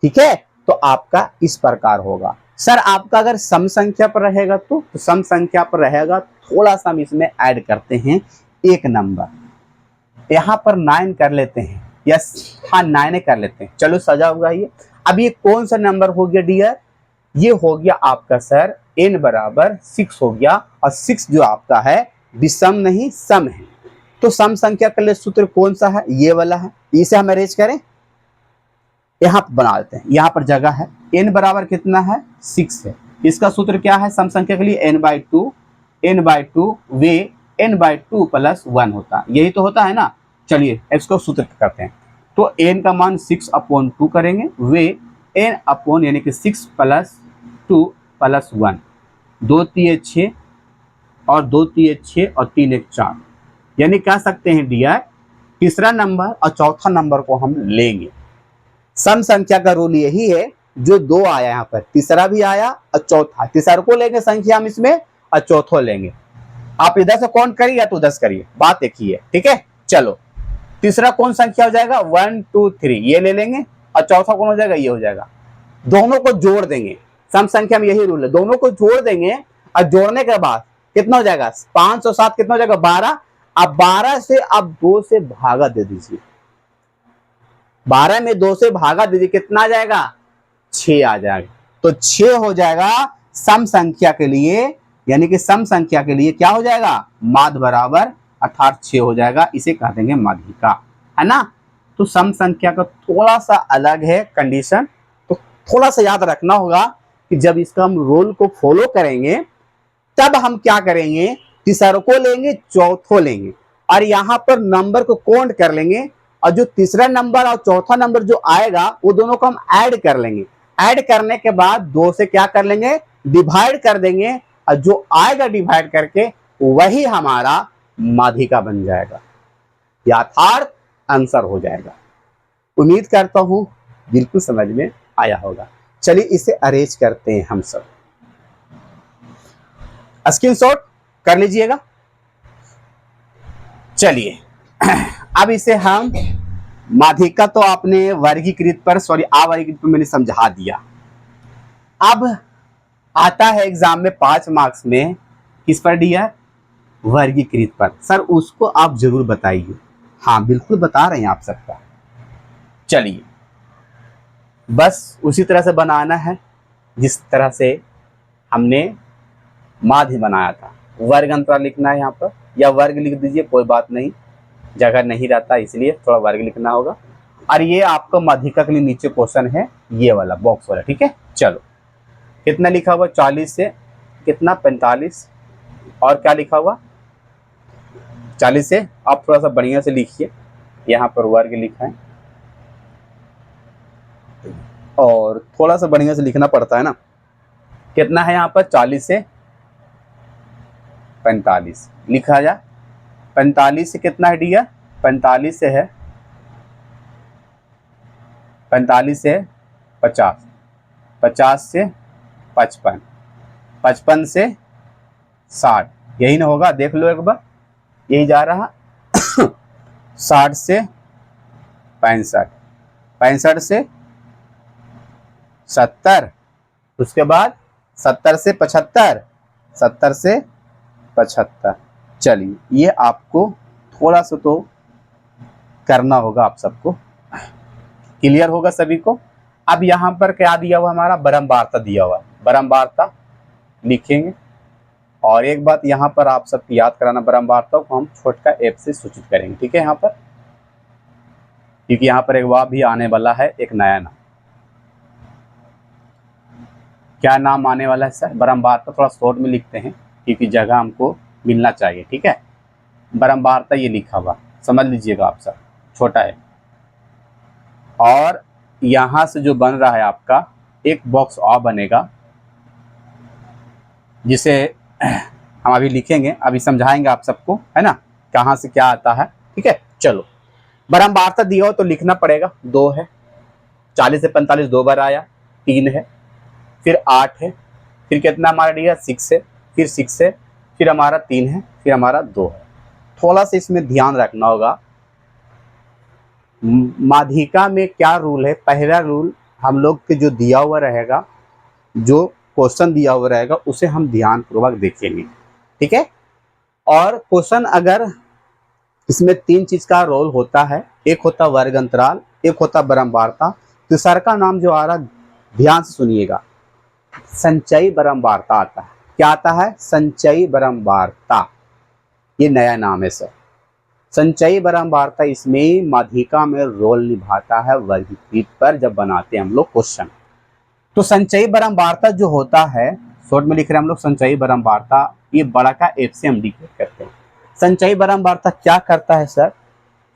ठीक है। तो आपका इस प्रकार होगा। सर आपका अगर सम संख्या पर रहेगा तो सम संख्या पर रहेगा, थोड़ा सा हम इसमें ऐड करते हैं एक नंबर। यहां पर 9 कर लेते हैं, यस हाँ 9 कर लेते हैं। चलो सजा होगा ये। अब ये कौन सा नंबर हो गया डियर? ये हो गया आपका सर n बराबर 6 हो गया, और 6 जो आपका है विषम नहीं सम है। तो सम संख्या के लिए सूत्र कौन सा है? ये वाला है। इसे हम अरेंज करें, यहां पर बना देते हैं। यहां पर जगह है, n बराबर कितना है? 6 है। इसका सूत्र क्या है सम संख्या के लिए? n/2 वे n/2 प्लस 1 होता है, यही तो होता है ना। चलिए इसको सूत्र करते हैं। तो n का मान 6 अपॉन 2 करेंगे, वे n अपॉन यानी कि 6 प्लस 2 प्लस 1, 2 3 6 और 2 3 6 और 3 1 4, यानी कह सकते हैं डियर तीसरा नंबर और चौथा नंबर को हम लेंगे। सम संख्या का रूल यही है, जो 2 आया यहाँ पर, तीसरा भी आया और चौथा, तीसरा को लेंगे संख्या हम इसमें और चौथा लेंगे। आप इधर से काउंट करिए या तो उधर से करिए, बात एक ही है, ठीक है। चलो तीसरा कौन संख्या हो जाएगा? 1 2 3, ये ले लेंगे, और चौथा कौन हो जाएगा? ये हो जाएगा। दोनों को जोड़ देंगे, सम संख्या में यही रूल है, दोनों को जोड़ देंगे, और जोड़ने के बाद कितना हो जाएगा? 5 और 7 कितना हो जाएगा? 12। अब 12 से अब 2 से भागा दे दीजिए, 12 में 2 से भागा दीजिए, कितना आ जाएगा? 6 आ जाएगा। तो 6 हो जाएगा सम संख्या के लिए, यानी कि सम संख्या के लिए क्या हो जाएगा? माध्य बराबर, अर्थात 6 हो जाएगा। इसे कह देंगे माध्यिका, है ना। तो सम संख्या का थोड़ा सा अलग है कंडीशन, तो थोड़ा सा याद रखना होगा कि जब इसका हम रूल को फॉलो करेंगे तब हम क्या करेंगे? तीसरा को लेंगे, चौथो लेंगे, और यहां पर नंबर को काउंट कर लेंगे, और जो तीसरा नंबर और चौथा नंबर जो आएगा वो दोनों को हम ऐड कर लेंगे। ऐड करने के बाद 2 से क्या कर लेंगे? डिवाइड कर देंगे, और जो आएगा डिवाइड करके वही हमारा माध्यिका बन जाएगा, यथार्थ आंसर हो जाएगा। उम्मीद करता हूं बिल्कुल समझ में आया होगा। चलिए इसे अरेंज करते हैं हम सब, स्क्रीनशॉट कर लीजिएगा। चलिए अब इसे हम माध्यिका तो आपने वर्गीकृत पर, सॉरी अवर्गीकृत पर मैंने समझा दिया। अब आता है एग्जाम में 5 मार्क्स में, किस पर डियर? वर्गीकृत पर। सर उसको आप जरूर बताइए। हाँ बिल्कुल बता रहे हैं आप सबका। चलिए बस उसी तरह से बनाना है जिस तरह से हमने माध्य बनाया था। वर्ग अंतराल लिखना है यहाँ पर, या वर्ग लिख दीजिए, कोई बात नहीं, जगह नहीं रहता इसलिए थोड़ा वर्ग लिखना होगा। और ये आपका माध्यिका के लिए नीचे क्वेश्चन है, ये वाला बॉक्स वाला, ठीक है। चलो कितना लिखा हुआ, 40 से कितना 45, और क्या लिखा हुआ 40 से, आप थोड़ा सा बढ़िया से लिखिए, यहाँ पर वर्ग लिखा है और थोड़ा सा बढ़िया से लिखना पड़ता है ना। कितना है यहाँ पर 40 से 45 लिखा जाए। 45 से कितना है डियर, 45 से है 45 से 50, 50 से 55, 55 से 60, यही ना होगा, देख लो एक बार, यही जा रहा 60 से 65, 65 से 70, उसके बाद 70 से 75, 70 से 75। चलिए ये आपको थोड़ा सा तो करना होगा, आप सबको क्लियर होगा सभी को। अब यहाँ पर क्या दिया हुआ हमारा, बारंबारता दिया हुआ है, बारंबारता लिखेंगे। और एक बात यहाँ पर आप सब याद कराना, बारंबारता को हम छोटा एफ से सूचित करेंगे, ठीक है यहाँ पर, क्योंकि यहाँ पर एक वाव भी आने वाला है, एक नया नाम। क्या नाम आने वाला है सर, बारंबारता थोड़ा शॉर्ट में लिखते हैं क्योंकि जगह हमको मिलना चाहिए, ठीक है। बारंबारता ये लिखा हुआ समझ लीजिएगा आप सब, छोटा है। और यहाँ से जो बन रहा है आपका एक बॉक्स और बनेगा, जिसे हम अभी लिखेंगे, अभी समझाएंगे आप सबको, है ना, कहाँ से क्या आता है, ठीक है। चलो बारंबारता दिया हो तो लिखना पड़ेगा, 2 है, 40 से 45 2 बार आया, 3 है, फिर 8 है, फिर कितना हमारा दिया 6 है, फिर 6 है, फिर हमारा 3 है, फिर हमारा 2 है। थोड़ा सा इसमें ध्यान रखना होगा, माध्यिका में क्या रूल है। पहला रूल हम लोग के जो दिया हुआ रहेगा, जो क्वेश्चन दिया हुआ रहेगा उसे हम ध्यान पूर्वक देखेंगे, ठीक है। और क्वेश्चन अगर इसमें 3 चीज का रोल होता है, एक होता वर्ग अंतराल, एक होता बारंबारता, तीसरा का नाम जो आ रहा ध्यान से सुनिएगा, संचयी बारंबारता आता है। क्या आता है, संचयी बारंबारता, ये नया नाम है सर। संचयी बारंबारता इसमें माध्यिका में रोल निभाता है वर्गीकृत पर, जब बनाते हैं हम लोग क्वेश्चन। तो संचयी बारंबारता जो होता है, शॉर्ट में लिख रहे हैं हम लोग संचयी बारंबारता, ये बड़ा का एफ से हम डिक्लेयर करते हैं। संचयी बारंबारता क्या करता है सर,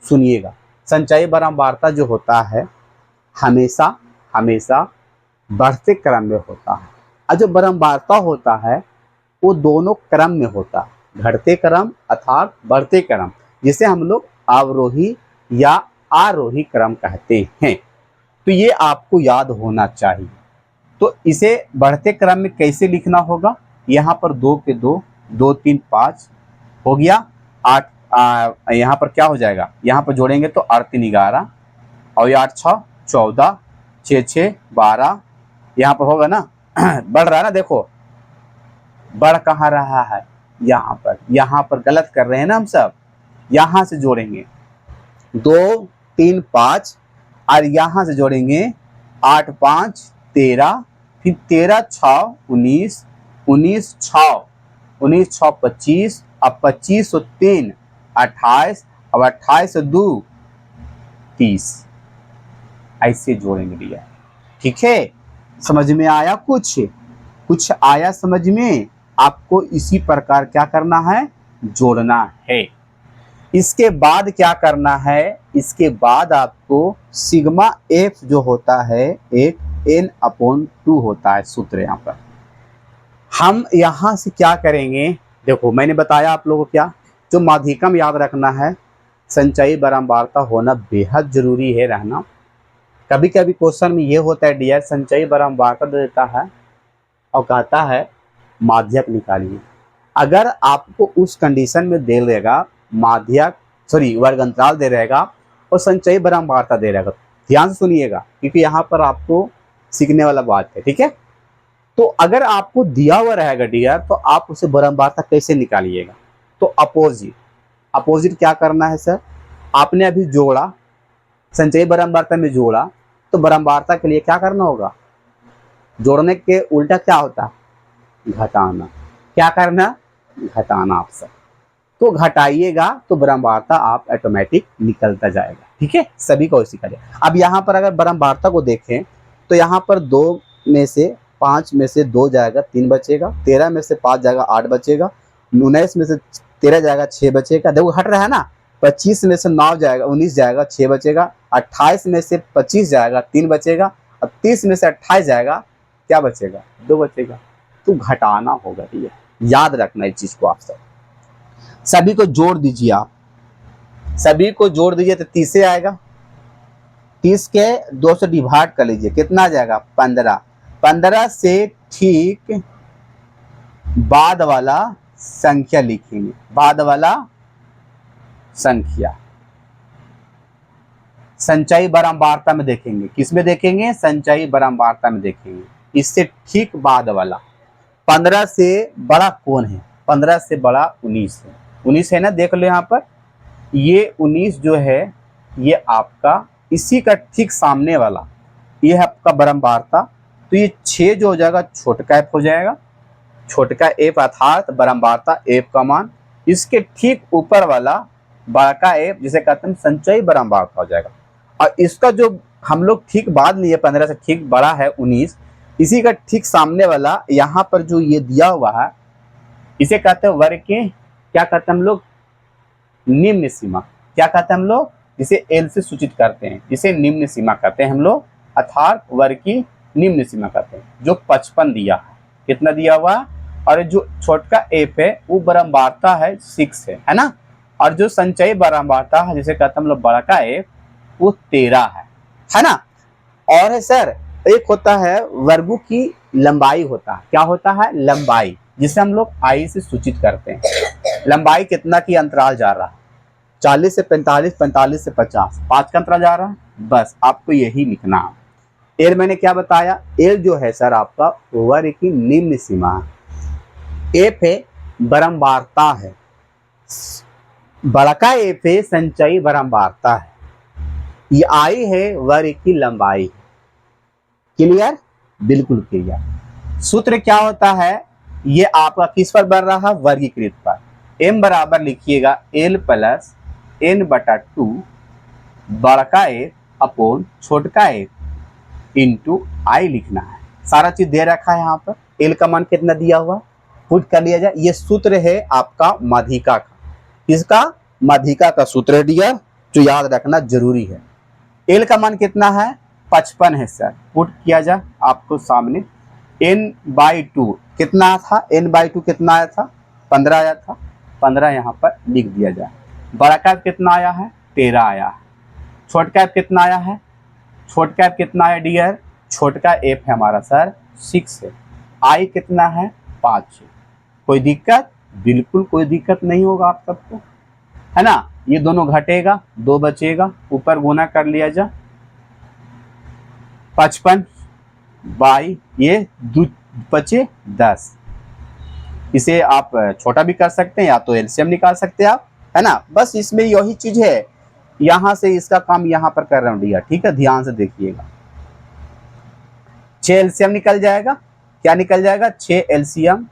सुनिएगा। संचयी बारंबारता जो होता है हमेशा हमेशा बढ़ते क्रम में होता है, और जो बारंबारता होता है वो दोनों क्रम में होता है, घटते क्रम अर्थात बढ़ते क्रम, जिसे हम लोग अवरोही या आरोही क्रम कहते हैं। तो ये आपको याद होना चाहिए। तो इसे बढ़ते क्रम में कैसे लिखना होगा, यहाँ पर 2 के 2, 2 3 5 हो गया, 8, यहाँ पर क्या हो जाएगा, यहाँ पर जोड़ेंगे तो 8 3 11, और 8 6 14, 6 6 12, यहाँ पर होगा ना बढ़ रहा है ना, देखो बढ़ कहाँ रहा है, यहाँ पर गलत कर रहे हैं ना हम सब। यहाँ से जोड़ेंगे 2 3 5, और यहाँ से जोड़ेंगे 8 5 13, फिर 13 6 19, 19 6 19 6 25, अब 25 और 3 28, अब 28 और 2 30, ऐसे जोड़ेंगे भैया, ठीक है। समझ में आया, कुछ आया समझ में। आपको इसी प्रकार क्या करना है, जोड़ना है। इसके बाद क्या करना है, इसके बाद आपको सिग्मा एफ जो होता है एक n/2 होता है सूत्र। यहाँ पर हम यहाँ से क्या करेंगे, देखो मैंने बताया आप लोगों को क्या, जो माध्यिका में याद रखना है, संचयी बारंबारता होना बेहद जरूरी है रहना। कभी कभी क्वेश्चन में ये होता है डियर, संचयी बारंबारता देता है और कहता है माध्यक निकालिए। अगर आपको उस कंडीशन में दे देगा माध्यक, वर्ग अंतराल दे रहेगा और संचयी बारंबारता दे रहेगा, ध्यान से सुनिएगा क्योंकि यहाँ पर आपको सीखने वाला बात है, ठीक है। तो अगर आपको दिया हुआ रहेगा डियर, तो आप उसे बारंबारता कैसे निकालिएगा, तो अपोजिट क्या करना है सर, आपने अभी जोड़ा, संचयी बारंबारता में जोड़ा, तो बारंबारता के लिए क्या करना होगा, जोड़ने के उल्टा क्या होता है, घटाना। क्या करना, घटाना आप सब। तो घटाइएगा तो बारंबारता आप ऑटोमेटिक निकलता जाएगा। ठीक है, सभी को इसी करिए। अब यहाँ पर अगर बारंबारता को देखें तो यहाँ पर 2 में से 5 में से 2 जाएगा, 3 बचेगा। 13 में से 5 जाएगा, 8 बचेगा। 19 में से 13 जाएगा, 6 बचेगा। देखो घट रहा है ना। 25 में से 9 जाएगा, 19 जाएगा, 6 बचेगा। 28 में से 25 जाएगा, 3 बचेगा। अब 30 में से 28 जाएगा, क्या बचेगा, 2 बचेगा। तो घटाना होगा, ये याद रखना इस चीज को आप सब। सभी को जोड़ दीजिए, आप सभी को जोड़ दीजिए तो 30 से आएगा। 30 के 2 से डिवाइड कर लीजिए, कितना आ जाएगा, 15। 15 से ठीक बाद वाला संख्या लिखेंगे, बाद वाला संख्या संचयी बारंबारता में देखेंगे। किसमें देखेंगे, संचयी बारंबारता में देखेंगे। इससे ठीक बाद वाला 15 से बड़ा कौन है, 15 से बड़ा 19 है। 19 है ना, देख लो यहाँ पर, ये 19 जो है ये आपका इसी का ठीक सामने वाला, ये है आपका बारंबारता। तो ये 6 जो हो जाएगा छोटका एफ हो जाएगा, छोटका एफ अर्थात बारंबारता एफ का मान। इसके ठीक ऊपर वाला बड़का एफ जिसे कहते हैं संचयी बारंबारता हो जाएगा। और इसका जो हम लोग ठीक बाद लिए 15 से ठीक बड़ा है 19, इसी का ठीक सामने वाला यहाँ पर जो ये दिया हुआ है इसे कहते हैं वर्ग के, क्या कहते हैं हम लोग, निम्न सीमा। क्या कहते हैं हम लोग, इसे एल से सूचित करते हैं, इसे निम्न सीमा कहते हैं हम लोग, अर्थात वर्ग की निम्न सीमा कहते हैं। जो 55 दिया है, कितना दिया हुआ, और जो छोटका एफ है वो बारंबारता है 6 है ना। और जो संचयी बारंबारता है जिसे कहते हैं हम लोग बड़का एफ, वो 13 है ना। और है सर, एक होता है वर्गों की लंबाई होता है, क्या होता है, लंबाई, जिसे हम लोग आई से सूचित करते हैं। लंबाई कितना की अंतराल जा रहा है, 40 से 45, 45 से 50, 5 का अंतराल जा रहा है, बस आपको यही लिखना है। एल मैंने क्या बताया, एल जो है सर आपका वर्ग की निम्न सीमा है। एफ है बारंबारता है, बड़का एफ है संचयी बारंबारता है, ये आई है वर्ग की लंबाई। क्लियर, बिल्कुल क्लियर। सूत्र क्या होता है, ये आपका किस पर बन रहा है, वर्गीकृत पर। m बराबर लिखिएगा l प्लस n बटा 2 बड़का एफ अपॉन छोटका एफ इंटू आई लिखना है। सारा चीज दे रखा है यहाँ पर। l का मान कितना दिया हुआ, पुट कर लिया जाए। ये सूत्र है आपका माध्यिका का, इसका माध्यिका का सूत्र दिया, जो याद रखना जरूरी है। l का मान कितना है, 55 है सर, पुट किया जाए आपको सामने। n/2 कितना था, n/2 कितना आया था, 15 आया था, 15 यहाँ पर लिख दिया जाए। बड़ा कैप कितना आया है, 13 आया है। छोट कैप कितना आया है, छोट कैप कितना आया डियर, छोटका एफ है हमारा सर 6 है। आई कितना है, 5 है। कोई दिक्कत, बिल्कुल कोई दिक्कत नहीं होगा आप सबको, है ना। ये दोनों घटेगा, 2 बचेगा, ऊपर गुना कर लिया जाए। 55 बाई ये 2 बचे 10। इसे आप छोटा भी कर सकते हैं या तो एलसीएम निकाल सकते हैं आप, है ना। बस इसमें यही चीज है, यहां से इसका काम यहां पर कर रहा हूं डियर, ठीक है, ध्यान से देखिएगा। 6 एलसीएम निकल जाएगा, क्या निकल जाएगा, 6 एलसीएम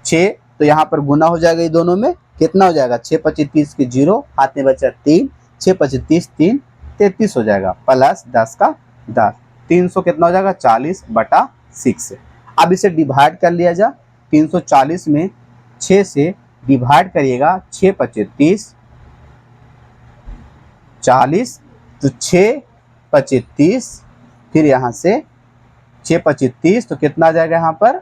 6, तो यहाँ पर गुना हो जाएगा ये दोनों में, कितना हो जाएगा, 6 25 30 की 0, हाथ में बचा 3, 6 25 30 3 33 हो जाएगा, प्लस 10 का 10, 300 कितना हो जाएगा, 40 बटा 6 है। अब इसे डिवाइड कर लिया जा, 340 में 6 से डिवाइड करिएगा, 6 25 30 40, तो 6 25 30, फिर यहाँ से 6 25 30, तो कितना आ जाएगा यहाँ पर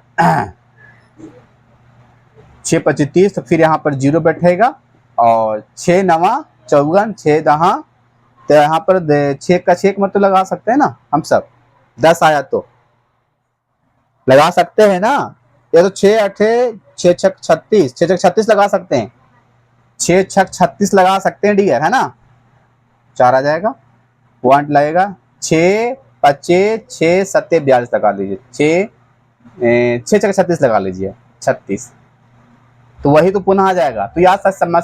6 25 30, तो फिर यहाँ पर 0 बैठेगा, और 6 9 54, 6 10, तो यहाँ पर 6 का 6 मतलब तो लगा सकते हैं ना हम सब, 10 आया तो लगा सकते हैं ना। ये तो 6 8 6 6 36, 6 6 36 लगा सकते हैं, 6 6 36 लगा सकते हैं डियर, है ना। 4 आ जाएगा, पॉइंट लगेगा, 6 25 6 7 42 लगा लीजिए, 6 6 36 लगा लीजिए, 36, तो वही तो पुनः आ जाएगा। तो याद समझ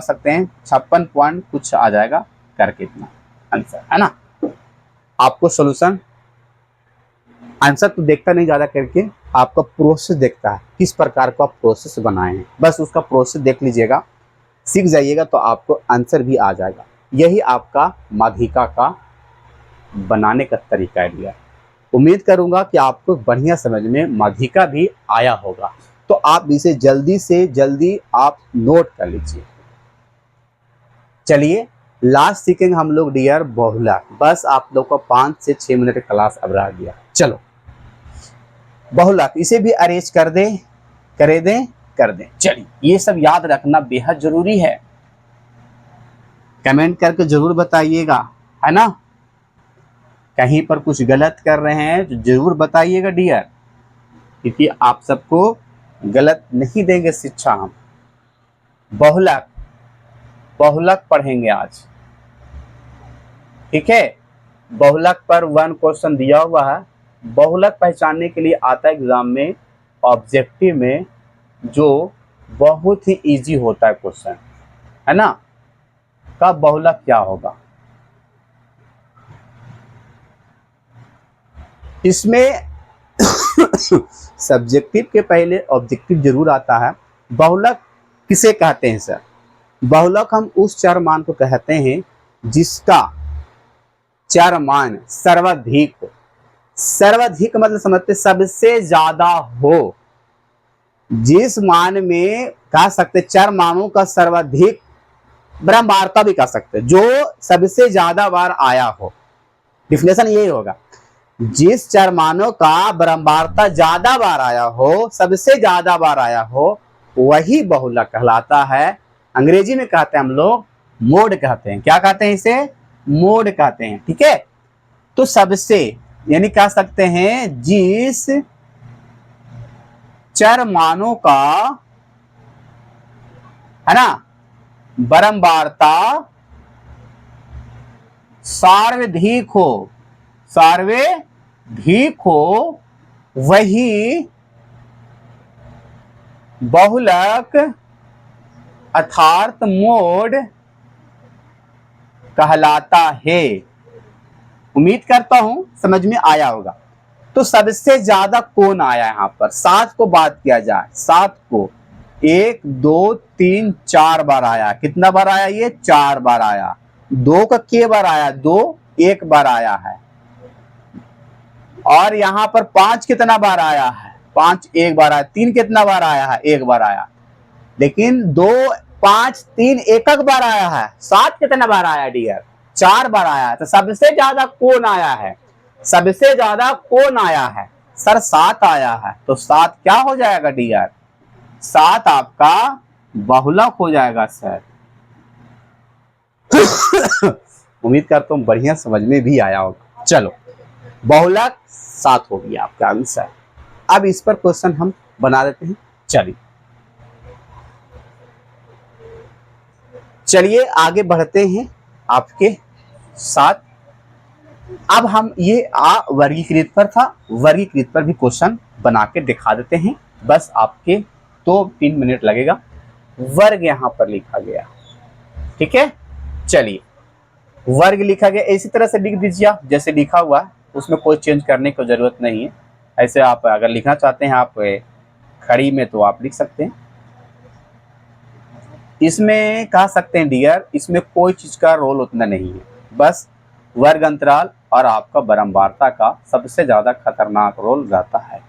सकते हैं 56 पॉइंट कुछ आ जाएगा करके, इतना आंसर, है ना। आपको सॉल्यूशन आंसर तो देखता नहीं ज़्यादा करके, आपका प्रोसेस देखता है, किस प्रकार का प्रोसेस बनाए हैं, बस उसका प्रोसेस देख लीजिएगा, सीख जाइएगा तो आपको आंसर भी आ जाएगा। यही आपका माध्यिका का बनाने का तरीका है डियर। उम्मीद करूंगा कि आपको बढ़िया समझ में माध्यिका भी आया होगा, तो आप इसे जल्दी से जल्दी आप नोट कर लीजिए। चलिए लास्ट सीखेंगे हम लोग डियर बहुलक। बस आप लोग को 5 से 6 मिनट क्लास अब रह गया। चलो बहुलक, इसे भी अरेंज कर दें, कर दें। चलिए ये सब याद रखना बेहद जरूरी है, कमेंट करके जरूर बताइएगा, है ना। कहीं पर कुछ गलत कर रहे हैं तो जरूर बताइएगा डियर, क्योंकि आप सबको गलत नहीं देंगे शिक्षा हम। बहुलक, बहुलक पढ़ेंगे आज, ठीक है। बहुलक पर 1 क्वेश्चन दिया हुआ है। बहुलक पहचानने के लिए आता है एग्जाम में, ऑब्जेक्टिव में, जो बहुत ही इजी होता है क्वेश्चन, है ना। का बहुलक क्या होगा, इसमें सब्जेक्टिव के पहले ऑब्जेक्टिव जरूर आता है। बहुलक किसे कहते हैं सर? बहुलक हम उस चर मान को कहते हैं जिसका चर मान सर्वाधिक हो। सर्वाधिक मतलब समझते सबसे ज्यादा हो, जिस मान में कह सकते चर मानों का सर्वाधिक, ब्रह्मवार्ता भी कह सकते, जो सबसे ज्यादा बार आया हो। डिफिनेशन यही होगा, जिस चर मानों का ब्रह्मवार्ता ज्यादा बार आया हो, सबसे ज्यादा बार आया हो, वही बहुलक कहलाता है। अंग्रेजी में कहते हैं हम लोग मोड कहते हैं। क्या कहते हैं इसे? मोड कहते हैं, ठीक है। तो सबसे यानी कह सकते हैं जिस चर मानों का, है ना, ब्रह्मवार्ता सार्वधिक हो, सार्वधिक हो, वही बहुलक अर्थात मोड कहलाता है। उम्मीद करता हूं समझ में आया होगा। तो सबसे ज्यादा कौन आया यहां पर? 7 को बात किया जाए, 7 को 1 2 3 4 बार आया। कितना बार आया? ये 4 बार आया। 2 का के बार आया? 2 1 बार आया है। और यहां पर 5 कितना बार आया है? 5 1 बार आया। 3 कितना बार आया है? 1 बार आया। लेकिन 2 5 3 एक बार आया है। 7 कितना बार आया डियर? 4 बार आया। तो सबसे ज्यादा कौन आया है? सबसे ज्यादा कौन आया है? सर 7 आया है। तो 7 क्या हो जाएगा डियर? 7 आपका बहुलक हो जाएगा सर। उम्मीद करता हूं बढ़िया समझ में भी आया होगा। चलो बहुलक 7 हो गया आपका आंसर। अब इस पर क्वेश्चन हम बना देते हैं। चलिए आगे बढ़ते हैं आपके साथ। अब हम ये वर्गीकृत पर था, वर्गीकृत पर भी क्वेश्चन बना के दिखा देते हैं। बस आपके 2-3 मिनट लगेगा। वर्ग यहां पर लिखा गया, ठीक है। चलिए वर्ग लिखा गया, इसी तरह से लिख दीजिए जैसे लिखा हुआ है, उसमें कोई चेंज करने की जरूरत नहीं है। ऐसे आप अगर लिखना चाहते हैं आप खड़ी में तो आप लिख सकते हैं। इसमें कह सकते हैं डियर, इसमें कोई चीज का रोल उतना नहीं है, बस वर्ग अंतराल और आपका ब्रह्मवार्ता का सबसे ज्यादा खतरनाक रोल रहता है।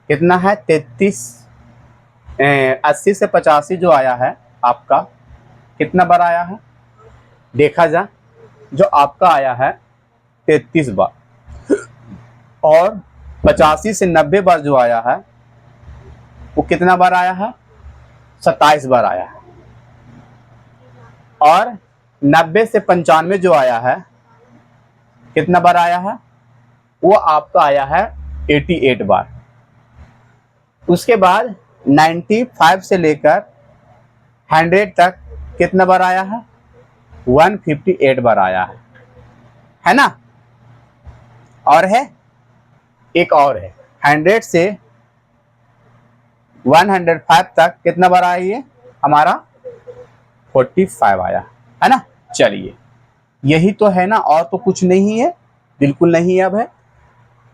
कितना है? 33 80 से 85 जो आया है आपका, कितना बार आया है देखा जा। जो आपका आया है 33 बार, और 85 से 90 बार जो आया है वो कितना बार आया है? 27 बार आया है। और 90 से 95 जो आया है कितना बार आया है? वो आपका आया है 88 बार। उसके बाद 95 से लेकर 100 तक कितना बार आया है? 158 बार आया है ना। और है एक और है, 100 से 105 तक कितना बार आया ये हमारा? 45 आया, है ना। चलिए यही तो है ना, और तो कुछ नहीं है, बिल्कुल नहीं अब है।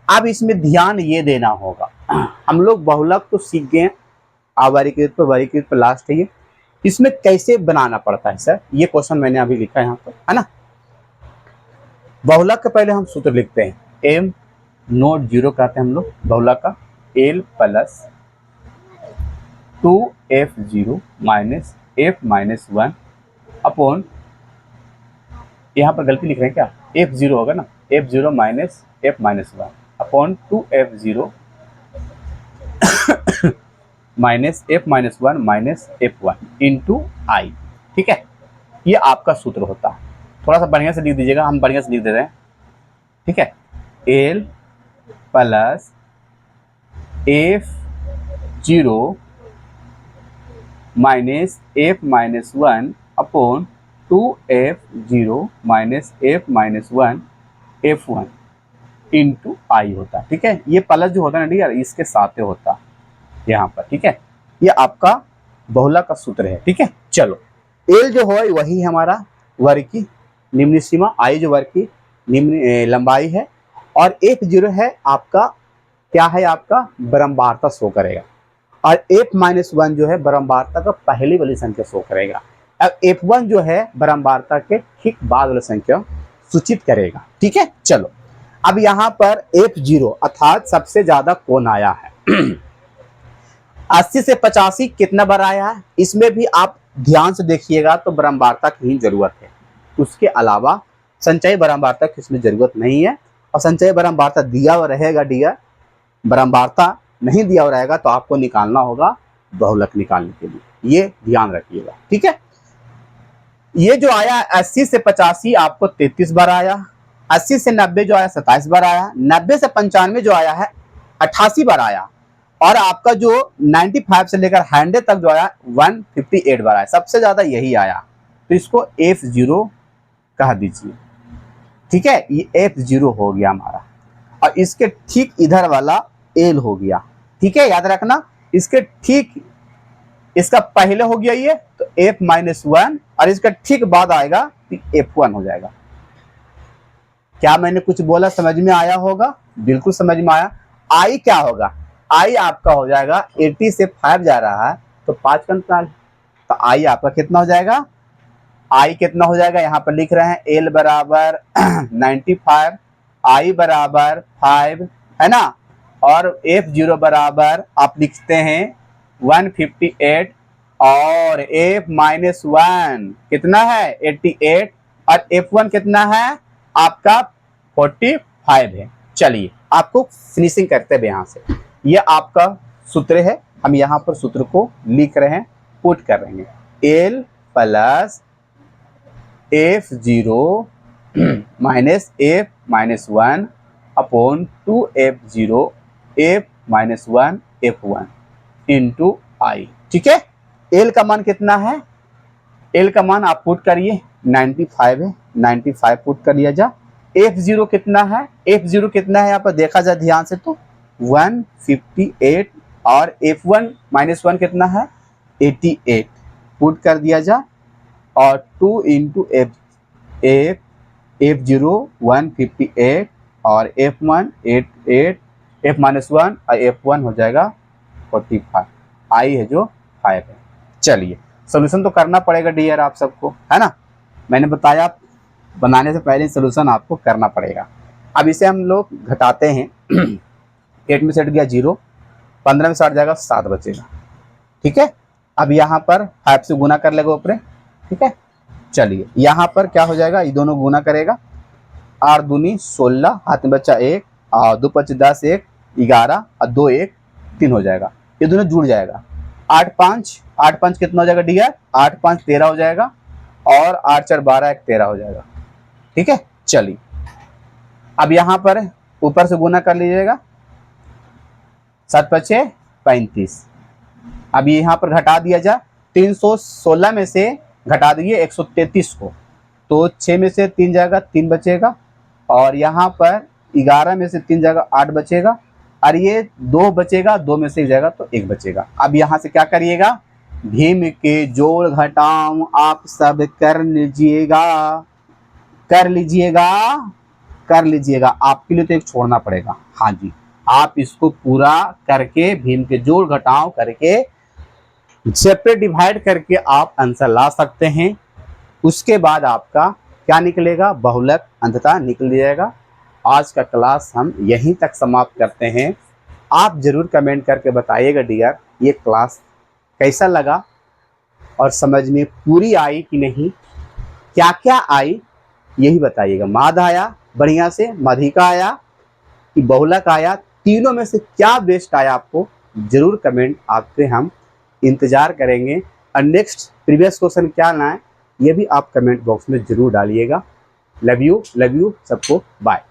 अब इसमें ध्यान ये देना होगा, हम लोग बहुलक तो सीख गए, अवर्गीकृत पर वर्गीकृत पर लास्ट है ये, इसमें कैसे बनाना पड़ता है सर, ये क्वेश्चन मैंने अभी लिखा है यहाँ पर, है ना। बहुलक के पहले हम सूत्र लिखते हैं, एम नोट जीरो कहते हैं हम लोग बहुलक का, L plus 2f0 minus f-1 upon, यहाँ पर गलती लिख रहे हैं क्या, f0 होगा ना, f0 minus f-1 upon 2f0 minus f-1 minus f1 into I. ठीक है, ये आपका सूत्र होता है। थोड़ा सा बढ़िया से लिख दीजिएगा, हम बढ़िया से लिख दे रहे हैं। ठीक है, L plus f0 minus f-1 upon 2f0 minus f-1 f1 into I होता है। ठीक है, ये प्लस जो होता है ना डियर, इसके साथ होता है यहाँ पर। ठीक है, ये आपका बहुलक का सूत्र है। ठीक है, चलो एल जो है वही हमारा वर्ग की निम्न सीमा, आई जो वर्ग की निम्न लंबाई है, और f0 है आपका क्या है, आपका बरमवारता शो करेगा, और f-1 जो है बरमवारता का पहली वाली संख्या शो करेगा। अब f1 जो है बरमवारता के ठीक बाद वाली संख्या सूचित करेगा। ठीक है, चलो अब यहाँ पर f0 अर्थात सबसे ज्यादा कौन आया है 80 से 85 कितना बार आया है, इसमें भी आप ध्यान से देखिएगा तो बरमवारता की ही जरूरत है, उसके अलावा संचयी बरमवारता की इसमें जरूरत नहीं है। और संचयी बरमवारता दिया हुआ रहेगा डियर, बरमवारता नहीं दिया हुआ रहेगा तो आपको निकालना होगा बहुलक निकालने के लिए, ये ध्यान रखिएगा। ठीक है, ये जो आया 80 से 85 आपको 33 बार आया, 80 से 90 जो आया 27 बार आया, 90 से 95 जो आया है 88 बार आया, और आपका जो 95 से लेकर 100 तक जो आया 158 बार आया, सबसे ज्यादा यही आया, तो इसको f0 कह दीजिए। ठीक है, ये f0 हो गया हमारा, और इसके ठीक इधर वाला एल हो गया। ठीक है, याद रखना, इसके ठीक इसका पहले हो गया ये तो f-1, और इसका ठीक बाद आएगा तो f1 हो जाएगा। क्या मैंने कुछ बोला समझ में आया होगा, बिल्कुल समझ में आया। आई क्या होगा, आई आपका हो जाएगा 80 से 5 जा रहा है तो 5 का अंतराल, तो आई आपका कितना हो जाएगा, आई कितना हो जाएगा, यहाँ पर लिख रहे हैं एल बराबर 95, आई बराबर 5, है ना, और f0 बराबर आप लिखते हैं 158, और f-1 कितना है 88, और f1 कितना है आपका 45 है। चलिए आपको फिनिशिंग करते हैं यहाँ से, ये आपका सूत्र है, हम यहाँ पर सूत्र को लिख रहे हैं, पुट कर रहे हैं, L plus f0 minus f-1 upon 2f0 f-1 f1 into I. ठीक है, एल का मान कितना है, एल का मान आप पुट करिए 95 है, 95 पुट कर लिया जा। f0 कितना है, f0 कितना है यहाँ पर देखा जाए ध्यान से तो 158, और f1-1 कितना है 88 पुट कर दिया जा, और 2 इंटू f0 158 और f1 88, f-1 और f1 हो जाएगा 45, आई है जो 5 है। चलिए सोल्यूशन तो करना पड़ेगा डियर आप सबको, है ना, मैंने बताया बनाने से पहले सोल्यूशन आपको करना पड़ेगा। अब इसे हम लोग घटाते हैं 8 में से हट गया 0, 15 में से हट जाएगा 7 बचेगा। ठीक है, अब यहाँ पर 5 से गुना कर लेगा ऊपर। ठीक है, चलिए यहाँ पर क्या हो जाएगा, ये दोनों गुना करेगा, 8 दूनी 16, हाथ में बच्चा 1, और 2 5 10, 1 11, और 2 1 3 हो जाएगा, ये दोनों जुड़ जाएगा, 8 5 कितना हो जाएगा डियर, 8 5 13 हो जाएगा, और 8 4 12 1 13 हो जाएगा। ठीक है, चलिए अब यहाँ पर ऊपर से गुना कर लीजिएगा, 7 5 35, अब यहाँ पर घटा दिया जाए, 316 में से घटा दिए 133 को, तो 6 में से 3 जाएगा 3 बचेगा, और यहाँ पर 11 में से 3 जाएगा 8 बचेगा, और ये 2 बचेगा, 2 में से 1 जाएगा तो 1 बचेगा। अब यहाँ से क्या करिएगा, भीम के जोड़ घटाव आप सब कर लीजिएगा, कर लीजिएगा, कर लीजिएगा। आपके लिए तो एक छोड़ना पड़ेगा। हाँ जी, आप इसको पूरा करके भीम के जोड़ घटाव करके सेपरेट डिवाइड करके आप आंसर ला सकते हैं। उसके बाद आपका क्या निकलेगा, बहुलक अंततः निकल जाएगा। आज का क्लास हम यहीं तक समाप्त करते हैं। आप जरूर कमेंट करके बताइएगा डियर ये क्लास कैसा लगा और समझ में पूरी आई कि नहीं, क्या क्या आई यही बताइएगा। माध आया बढ़िया से, माध्यिका आया कि बहुलक आया, तीनों में से क्या बेस्ट आया आपको जरूर कमेंट आपसे हम इंतजार करेंगे। और नेक्स्ट प्रीवियस क्वेश्चन क्या लाएं ये भी आप कमेंट बॉक्स में जरूर डालिएगा। लव यू सबको, बाय।